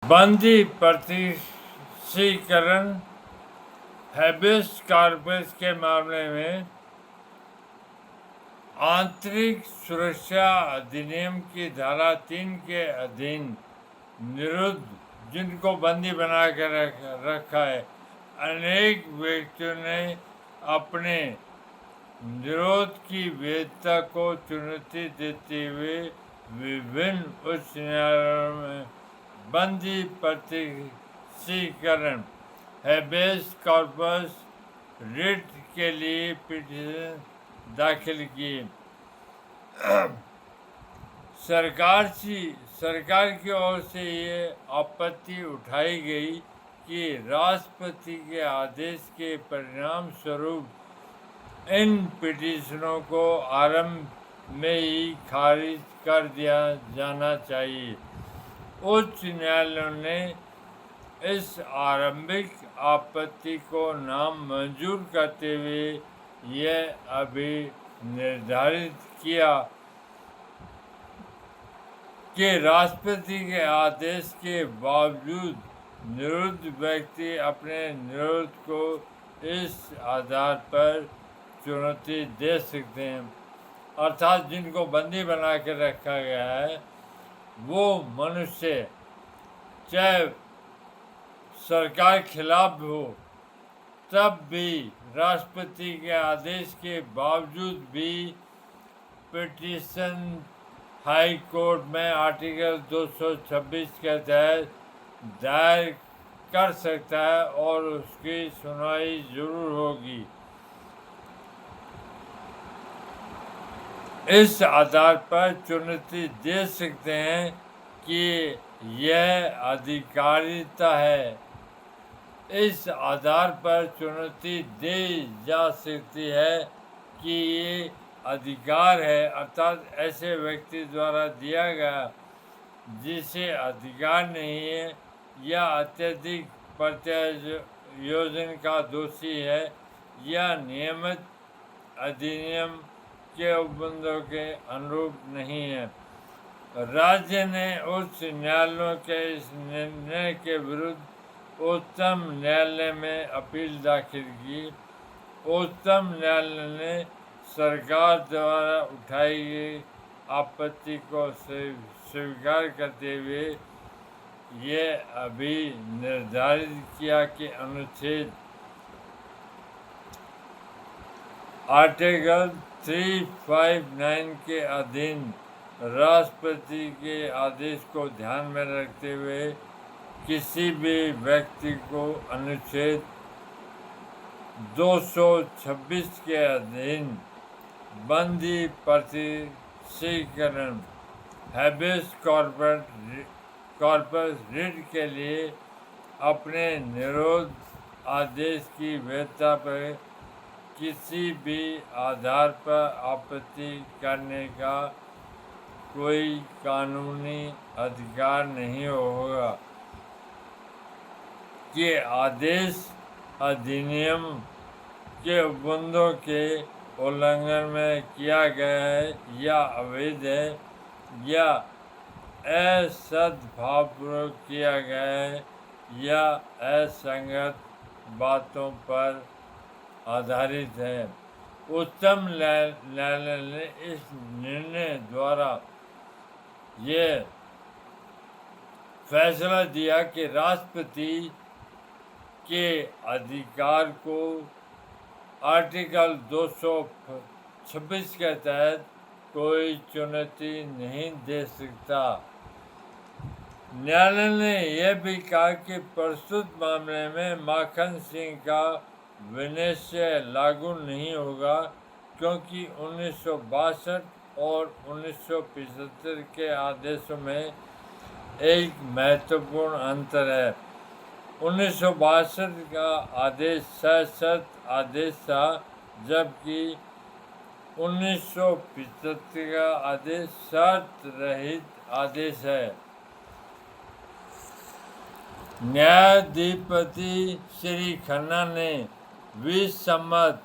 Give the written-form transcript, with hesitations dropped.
बंदी प्रत्यक्षीकरण habeas corpus के मामले में आंतरिक सुरक्षा अधिनियम की धारा 3 के अधीन निरुद्ध जिनको बंदी बना कर रखा है, अनेक व्यक्तियों ने अपने निरोध की वैधता को चुनौती देते हुए विभिन्न उच्च न्यायालयों में बंदी प्रत्यक्षीकरण हैबेस कॉर्पस रिट के लिए पिटीशन दाखिल किए। सरकार की ओर से ये आपत्ति उठाई गई कि राष्ट्रपति के आदेश के परिणाम स्वरूप इन पिटीशनों को आरंभ में ही खारिज कर दिया जाना चाहिए। उच्च न्यायालयों ने इस आरंभिक आपत्ति को नामंजूर करते हुए यह अभी निर्धारित किया कि राष्ट्रपति के आदेश के बावजूद निरुद्ध व्यक्ति अपने निरोध को इस आधार पर चुनौती दे सकते हैं, अर्थात जिनको बंदी बना के रखा गया है वो मनुष्य चाहे सरकार खिलाफ हो तब भी राष्ट्रपति के आदेश के बावजूद भी पिटीशन हाई कोर्ट में आर्टिकल 226 के तहत दायर कर सकता है और उसकी सुनवाई जरूर होगी। इस आधार पर चुनौती दे सकते हैं कि यह अधिकारिता है। इस आधार पर चुनौती दी जा सकती है कि ये अधिकार है, अर्थात ऐसे व्यक्ति द्वारा दिया गया जिसे अधिकार नहीं है या अत्यधिक प्रत्यायोजन का दोषी है या नियमित अधिनियम के उपबंधों के अनुरूप नहीं है। राज्य ने उच्च न्यायालयों के इस निर्णय के विरुद्ध उच्चतम न्यायालय में अपील दाखिल की। उच्चतम न्यायालय ने सरकार द्वारा उठाई गई आपत्ति को स्वीकार करते हुए यह अभी निर्धारित किया कि अनुच्छेद आर्टिकल 359 के अधीन राष्ट्रपति के आदेश को ध्यान में रखते हुए किसी भी व्यक्ति को अनुच्छेद 226 के अधीन बंदी प्रत्यक्षीकरण हैबेस कॉर्पस रिट के लिए अपने निरोध आदेश की वैधता पर किसी भी आधार पर आपत्ति करने का कोई कानूनी अधिकार नहीं होगा कि आदेश अधिनियम के उपबंधों के उल्लंघन में किया गया है या अवैध है या असद्भावपूर्वक किया गया है या असंगत बातों पर आधारित है। उच्चतम न्यायालय ने इस निर्णय द्वारा ये फैसला दिया कि राष्ट्रपति के अधिकार को आर्टिकल 226 के तहत कोई चुनौती नहीं दे सकता। न्यायालय ने यह भी कहा कि प्रस्तुत मामले में माखन सिंह का विनिश्चय लागू नहीं होगा क्योंकि 1962 और 1975 के आदेशों में एक महत्वपूर्ण अंतर है। 1962 का आदेश सशर्त आदेश था जबकि 1975 का आदेश शर्त रहित आदेश है। न्यायाधिपति श्री खन्ना ने 20 सम्मत